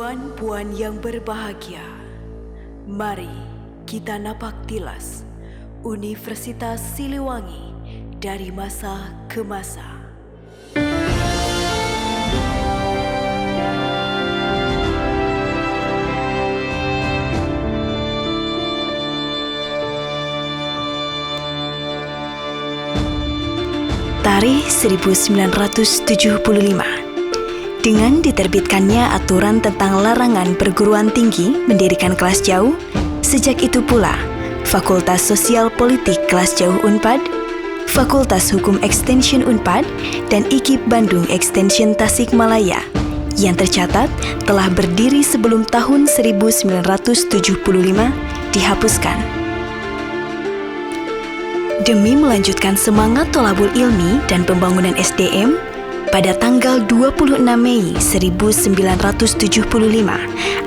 Puan-puan yang berbahagia, mari kita napak tilas Universitas Siliwangi dari masa ke masa. Tarikh 1975. Dengan diterbitkannya aturan tentang larangan perguruan tinggi mendirikan kelas jauh, sejak itu pula Fakultas Sosial Politik Kelas Jauh Unpad, Fakultas Hukum Extension Unpad, dan IKIP Bandung Extension Tasikmalaya yang tercatat telah berdiri sebelum tahun 1975 dihapuskan. Demi melanjutkan semangat tolabul ilmi dan pembangunan SDM, pada tanggal 26 Mei 1975,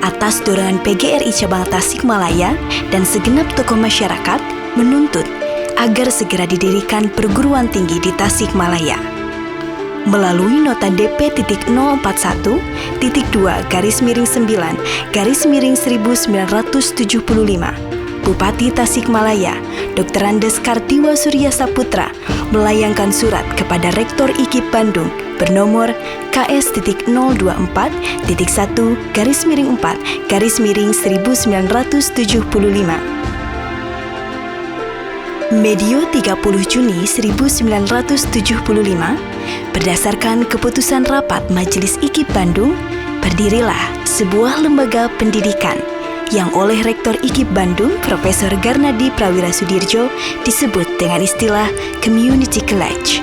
atas dorongan PGRI Cabang Tasikmalaya dan segenap tokoh masyarakat menuntut agar segera didirikan perguruan tinggi di Tasikmalaya. Melalui nota DP.041-2-9-1975, Bupati Tasikmalaya, Dr. Andes Kartiwa Surya Saputra melayangkan surat kepada Rektor IKIP Bandung bernomor KS.024-1-4-1975. Medio 30 Juni 1975, berdasarkan keputusan rapat Majelis IKIP Bandung, berdirilah sebuah lembaga pendidikan yang oleh Rektor IKIP Bandung, Profesor Garnadi Prawira Sudirjo, disebut dengan istilah Community College.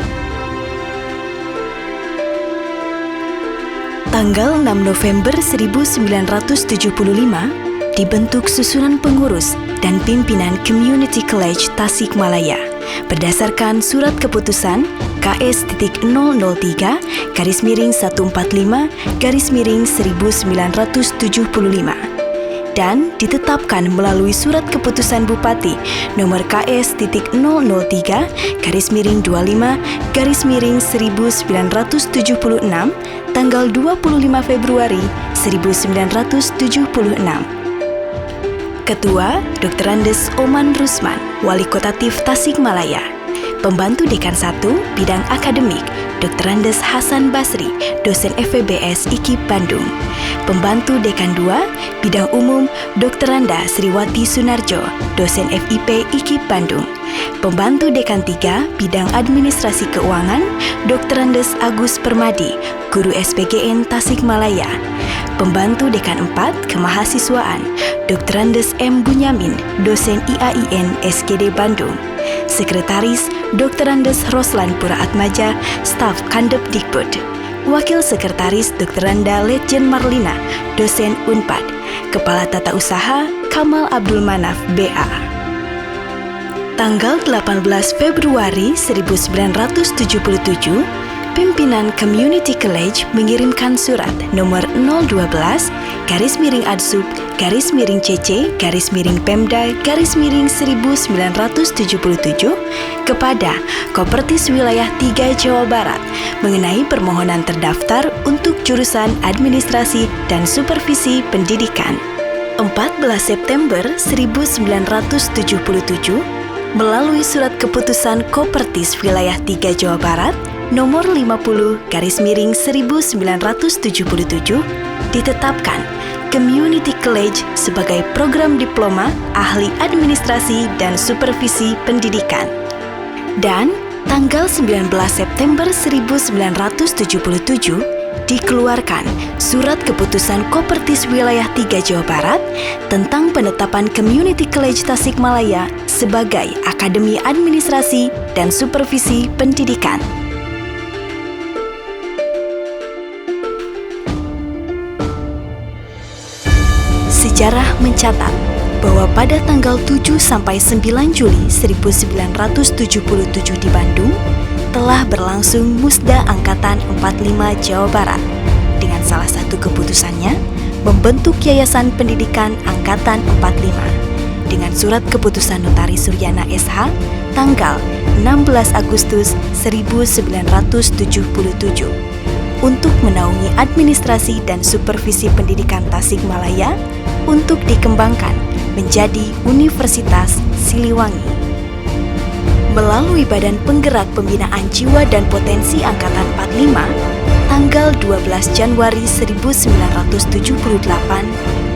Tanggal 6 November 1975, dibentuk susunan pengurus dan pimpinan Community College Tasikmalaya berdasarkan surat keputusan KS.003-145-1975 dan ditetapkan melalui surat keputusan Bupati nomor KS.003-25-1976 tanggal 25 Februari 1976. Ketua Dr. Andes Oman Rusman, Wali Kota TIF Tasikmalaya. Pembantu Dekan 1 Bidang Akademik Dr. Andes Hasan Basri, Dosen FEBS IKIP Bandung. Pembantu Dekan 2 Bidang Umum Dr. Anda Sriwati Sunarjo, Dosen FIP IKIP Bandung. Pembantu Dekan 3 Bidang Administrasi Keuangan Dr. Andes Agus Permadi, Guru SPGN Tasikmalaya. Pembantu Dekan 4 Kemahasiswaan Dr. Andes M. Bunyamin, Dosen IAIN SGD Bandung. Sekretaris Dr. Andes Roslan Pura Atmaja, Staf Kandep Dikbud. Wakil Sekretaris Dr. Anda Letjen Marlina, Dosen Unpad. Kepala Tata Usaha Kamal Abdul Manaf, BA. Tanggal 18 Februari 1977, pimpinan Community College mengirimkan surat nomor 012-CC-Pemda-1977 kepada Kopertis Wilayah 3 Jawa Barat mengenai permohonan terdaftar untuk jurusan Administrasi dan Supervisi Pendidikan. 14 September 1977, melalui surat keputusan Kopertis Wilayah 3 Jawa Barat nomor 50-1977, ditetapkan Community College sebagai program diploma ahli administrasi dan supervisi pendidikan. Dan tanggal 19 September 1977, dikeluarkan surat keputusan Kopertis Wilayah 3 Jawa Barat tentang penetapan Community College Tasikmalaya sebagai Akademi Administrasi dan Supervisi Pendidikan. Sejarah mencatat bahwa pada tanggal 7 sampai 9 Juli 1977 di Bandung telah berlangsung Musda Angkatan 45 Jawa Barat dengan salah satu keputusannya membentuk Yayasan Pendidikan Angkatan 45 dengan surat keputusan Notaris Suryana SH tanggal 16 Agustus 1977. untuk menaungi administrasi dan supervisi pendidikan Tasikmalaya untuk dikembangkan menjadi Universitas Siliwangi. Melalui Badan Penggerak Pembinaan Jiwa dan Potensi Angkatan 45, tanggal 12 Januari 1978,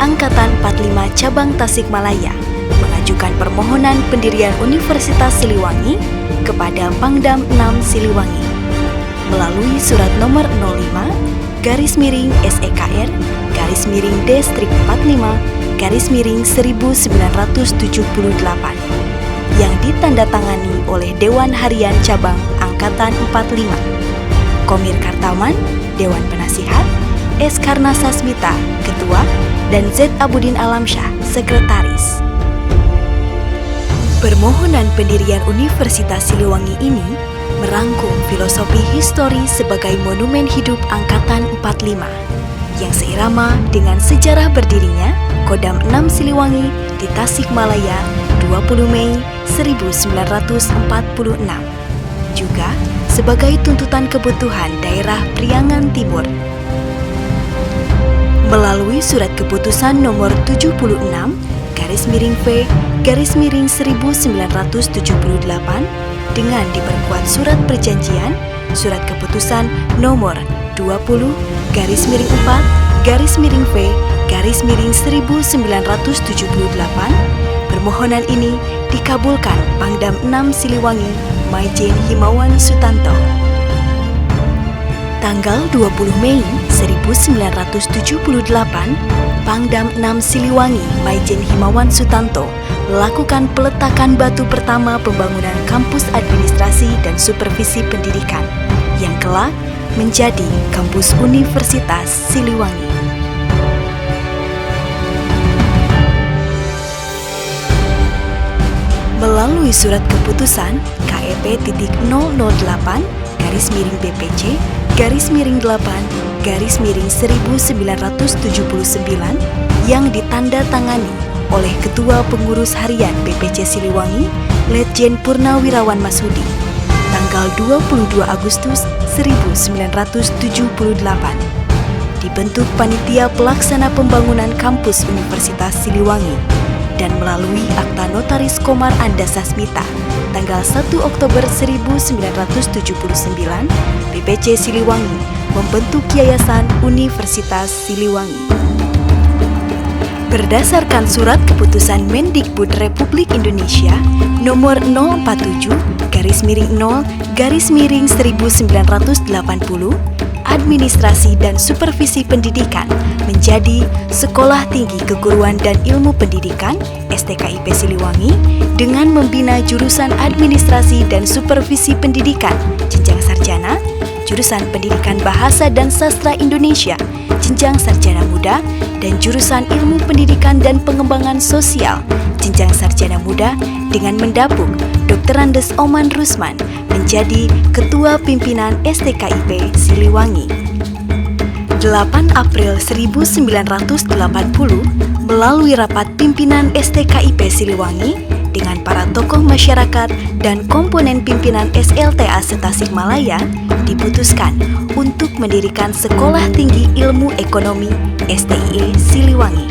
Angkatan 45 Cabang Tasikmalaya mengajukan permohonan pendirian Universitas Siliwangi kepada Pangdam 6 Siliwangi melalui surat nomor 05-SEKR-Distrik 45-1978 yang ditandatangani oleh Dewan Harian Cabang Angkatan 45, Komir Kartaman, Dewan Penasihat, S. Karna Sasmita, Ketua, dan Z. Abudin Alamsyah, Sekretaris. Permohonan pendirian Universitas Siliwangi ini merangkum filosofi histori sebagai monumen hidup Angkatan 45 yang seirama dengan sejarah berdirinya Kodam 6 Siliwangi di Tasikmalaya 20 Mei 1946, juga sebagai tuntutan kebutuhan daerah Priangan Timur. Melalui surat keputusan nomor 76/V/1978 dengan diperkuat surat perjanjian, surat keputusan nomor 20/V/1978, permohonan ini dikabulkan Pangdam 6 Siliwangi, Maijen Himawan Sutanto. Tanggal 20 Mei 1978, Pangdam 6 Siliwangi, Maijen Himawan Sutanto melakukan peletakan batu pertama pembangunan kampus administrasi dan supervisi pendidikan yang kelak menjadi kampus Universitas Siliwangi. Melalui surat keputusan KEP.008-8-1979 yang ditandatangani oleh Ketua Pengurus Harian BPC Siliwangi, Letjen Purnawirawan Masudi, tanggal 22 Agustus 1978. Dibentuk Panitia Pelaksana Pembangunan Kampus Universitas Siliwangi dan melalui Akta Notaris Komar Anda Sasmita, tanggal 1 Oktober 1979, BPC Siliwangi membentuk Yayasan Universitas Siliwangi. Berdasarkan surat keputusan Mendikbud Republik Indonesia nomor 047-0-1980, Administrasi dan Supervisi Pendidikan menjadi Sekolah Tinggi Keguruan dan Ilmu Pendidikan STKIP Siliwangi dengan membina jurusan Administrasi dan Supervisi Pendidikan jenjang sarjana, jurusan Pendidikan Bahasa dan Sastra Indonesia jenjang sarjana muda, dan jurusan Ilmu Pendidikan dan Pengembangan Sosial jenjang sarjana muda dengan mendapuk Dr. Andes Oman Rusman menjadi Ketua Pimpinan STKIP Siliwangi. 8 April 1980 melalui rapat pimpinan STKIP Siliwangi dengan para tokoh masyarakat dan komponen pimpinan SLTA Tasikmalaya diputuskan untuk mendirikan Sekolah Tinggi Ilmu Ekonomi STIE Siliwangi.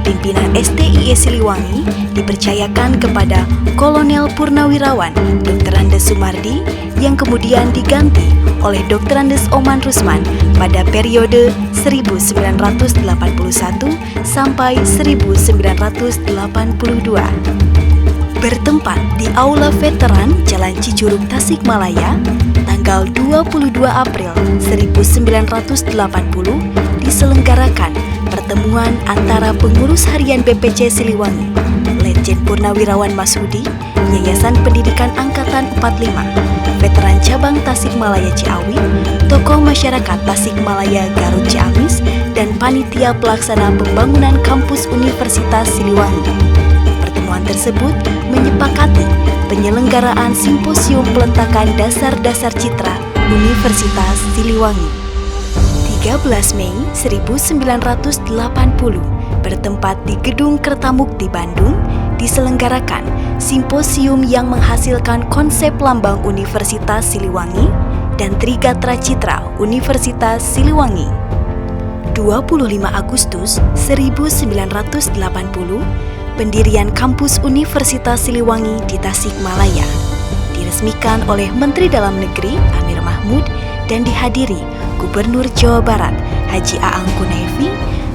Pimpinan STIE Siliwangi dipercayakan kepada Kolonel Purnawirawan Dr. Andes Sumardi yang kemudian diganti oleh Dr. Andes Oman Rusman pada periode 1981 sampai 1982. Bertempat di Aula Veteran Jalan Cicurug Tasikmalaya, tanggal 22 April 1980 diselenggarakan pertemuan antara pengurus harian BPC Siliwangi, Letjen Purnawirawan Masudi, Yayasan Pendidikan Angkatan 45, Veteran Cabang Tasikmalaya Ciawi, tokoh masyarakat Tasikmalaya Garut Ciamis, dan Panitia Pelaksana Pembangunan Kampus Universitas Siliwangi. Pertemuan tersebut menyepakati penyelenggaraan simposium peletakan dasar-dasar citra Universitas Siliwangi. 13 Mei 1980 bertempat di Gedung Kertamukti Bandung diselenggarakan simposium yang menghasilkan konsep lambang Universitas Siliwangi dan Trigatra Citra Universitas Siliwangi. 25 Agustus 1980, pendirian kampus Universitas Siliwangi di Tasikmalaya diresmikan oleh Menteri Dalam Negeri Amir Mahmud dan dihadiri Gubernur Jawa Barat Haji Aang Kunevi,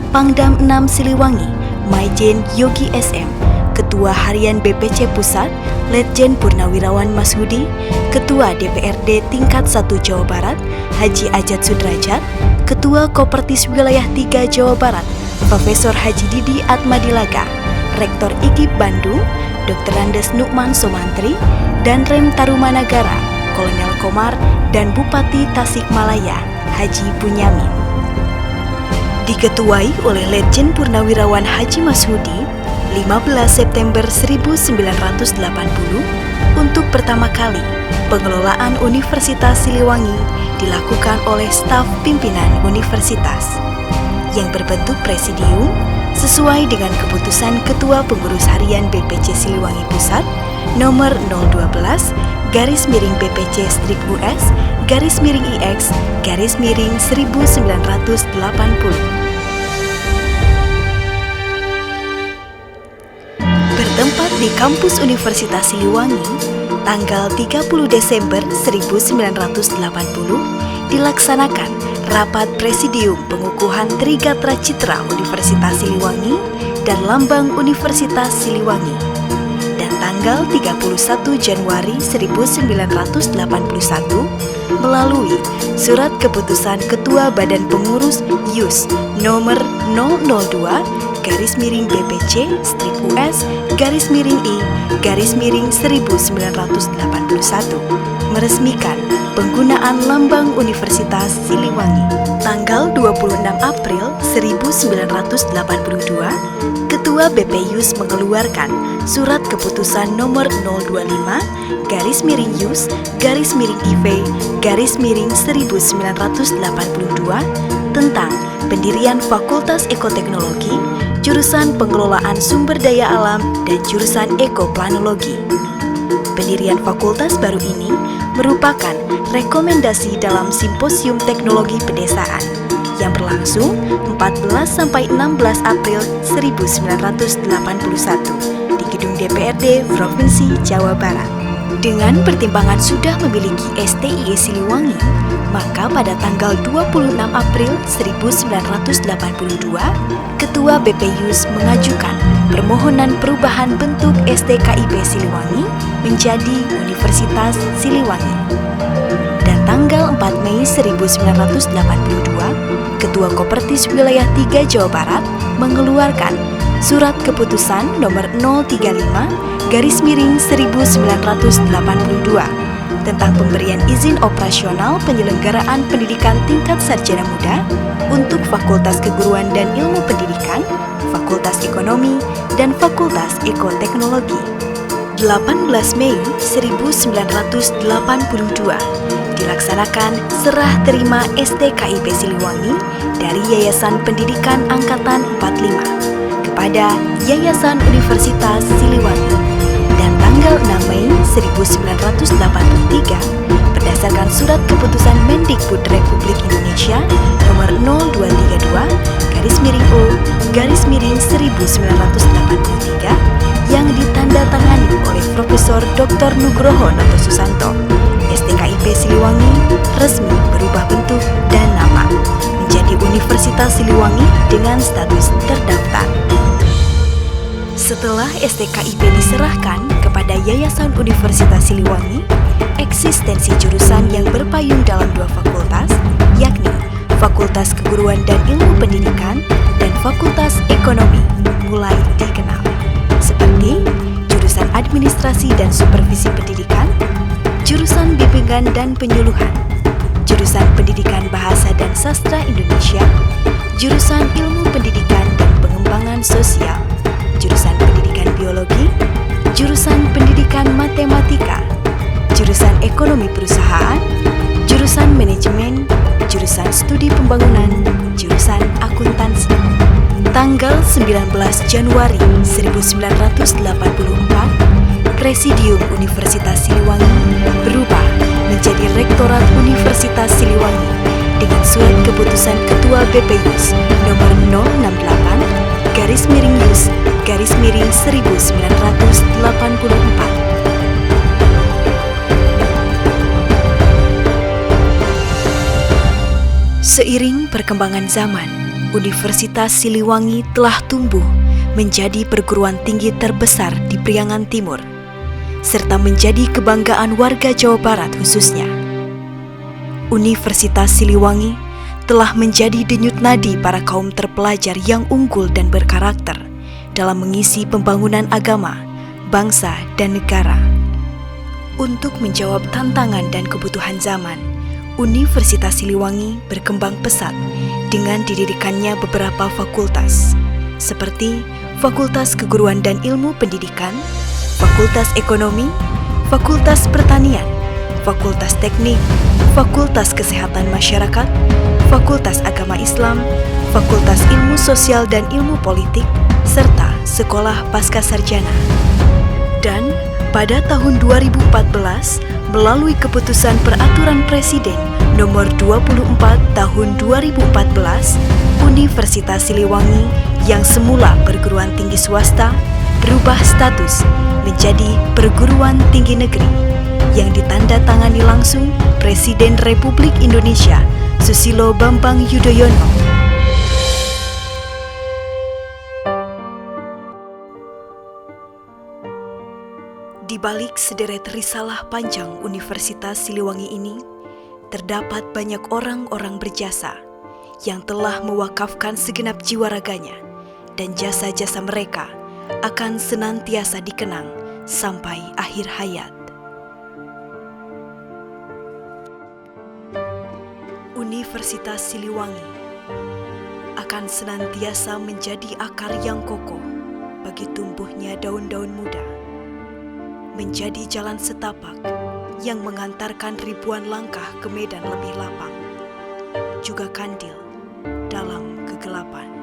Pangdam 6 Siliwangi Maijen Yogi SM, Ketua Harian BPC Pusat Letjen Purnawirawan Mashudi, Ketua DPRD Tingkat 1 Jawa Barat Haji Ajat Sudrajat, Ketua Kopertis Wilayah 3 Jawa Barat Profesor Haji Didi Atmadilaga, Rektor IKIP Bandung Dr. Andes Nukman Somantri, dan Rem Tarumanagara Kolonel Komar dan Bupati Tasikmalaya Haji Bunyamin. Diketuai oleh Letjen Purnawirawan Haji Mashudi 15 September 1980, untuk pertama kali pengelolaan Universitas Siliwangi dilakukan oleh staf pimpinan universitas yang berbentuk presidium sesuai dengan keputusan Ketua Pengurus Harian BPC Siliwangi Pusat nomor 012-BPC-US-IX-1980. Bertempat di kampus Universitas Siliwangi, tanggal 30 Desember 1980 dilaksanakan rapat presidium pengukuhan Trigatra Citra Universitas Siliwangi dan Lambang Universitas Siliwangi. Dan tanggal 31 Januari 1981 melalui Surat Keputusan Ketua Badan Pengurus YUS nomor 002-BPC-US-I-1981 meresmikan penggunaan lambang Universitas Siliwangi. Tanggal 26 April 1982, Ketua BPYUS mengeluarkan Surat Keputusan nomor 025-YUS-IV-1982 tentang pendirian Fakultas Ekoteknologi, jurusan Pengelolaan Sumber Daya Alam dan jurusan Ekoplanologi. Pendirian fakultas baru ini merupakan rekomendasi dalam Simposium Teknologi Pedesaan yang berlangsung 14-16 April 1981 di Gedung DPRD Provinsi Jawa Barat. Dengan pertimbangan sudah memiliki STIE Siliwangi, maka pada tanggal 26 April 1982, Ketua BPYUS mengajukan permohonan perubahan bentuk STKIP Siliwangi menjadi Universitas Siliwangi. Dan tanggal 4 Mei 1982, Ketua Kopertis Wilayah 3 Jawa Barat mengeluarkan Surat Keputusan nomor 035/1982 tentang pemberian izin operasional penyelenggaraan pendidikan tingkat sarjana muda untuk Fakultas Keguruan dan Ilmu Pendidikan, Fakultas Ekonomi, dan Fakultas Ekoteknologi. 18 Mei 1982 dilaksanakan serah terima STKIP Siliwangi dari Yayasan Pendidikan Angkatan 45 kepada Yayasan Universitas Siliwangi. Dan tanggal 6 Mei 1983 berdasarkan Surat Keputusan Mendikbud Republik Indonesia nomor 0232-MU/1983 yang ditandatangani oleh Profesor Dr. Nugroho Noto Susanto, STKIP Siliwangi resmi berubah bentuk dan nama menjadi Universitas Siliwangi dengan status terdaftar. Setelah STKIP diserahkan kepada Yayasan Universitas Siliwangi, eksistensi jurusan yang berpayung dalam dua fakultas, yakni Fakultas Keguruan dan Ilmu Pendidikan dan Fakultas Ekonomi, mulai dikenal, seperti jurusan Administrasi dan Supervisi Pendidikan, jurusan Bimbingan dan Penyuluhan, jurusan Pendidikan Bahasa dan Sastra Indonesia, jurusan Ilmu Pendidikan dan Pengembangan Sosial, jurusan Pendidikan Biologi, jurusan Pendidikan Matematika, jurusan Ekonomi Perusahaan, jurusan Manajemen, jurusan Studi Pembangunan, jurusan Akuntansi. Tanggal 19 Januari 1984, Presidium Universitas Siliwangi berubah menjadi Rektorat Universitas Siliwangi dengan surat keputusan Ketua BPYUS nomor 068-YUS-1984. Seiring perkembangan zaman, Universitas Siliwangi telah tumbuh menjadi perguruan tinggi terbesar di Priangan Timur, serta menjadi kebanggaan warga Jawa Barat khususnya. Universitas Siliwangi telah menjadi denyut nadi para kaum terpelajar yang unggul dan berkarakter dalam mengisi pembangunan agama, bangsa, dan negara. Untuk menjawab tantangan dan kebutuhan zaman, Universitas Siliwangi berkembang pesat dengan didirikannya beberapa fakultas, seperti Fakultas Keguruan dan Ilmu Pendidikan, Fakultas Ekonomi, Fakultas Pertanian, Fakultas Teknik, Fakultas Kesehatan Masyarakat, Fakultas Agama Islam, Fakultas Ilmu Sosial dan Ilmu Politik, serta Sekolah Pascasarjana. Dan pada tahun 2014, melalui keputusan Peraturan Presiden Nomor 24 Tahun 2014, Universitas Siliwangi yang semula perguruan tinggi swasta berubah status menjadi perguruan tinggi negeri yang ditandatangani langsung Presiden Republik Indonesia Susilo Bambang Yudhoyono. Di balik sederet risalah panjang Universitas Siliwangi ini, terdapat banyak orang-orang berjasa yang telah mewakafkan segenap jiwa raganya, dan jasa-jasa mereka akan senantiasa dikenang sampai akhir hayat. Universitas Siliwangi akan senantiasa menjadi akar yang kokoh bagi tumbuhnya daun-daun muda, menjadi jalan setapak yang mengantarkan ribuan langkah ke medan lebih lapang, juga kandil dalam kegelapan.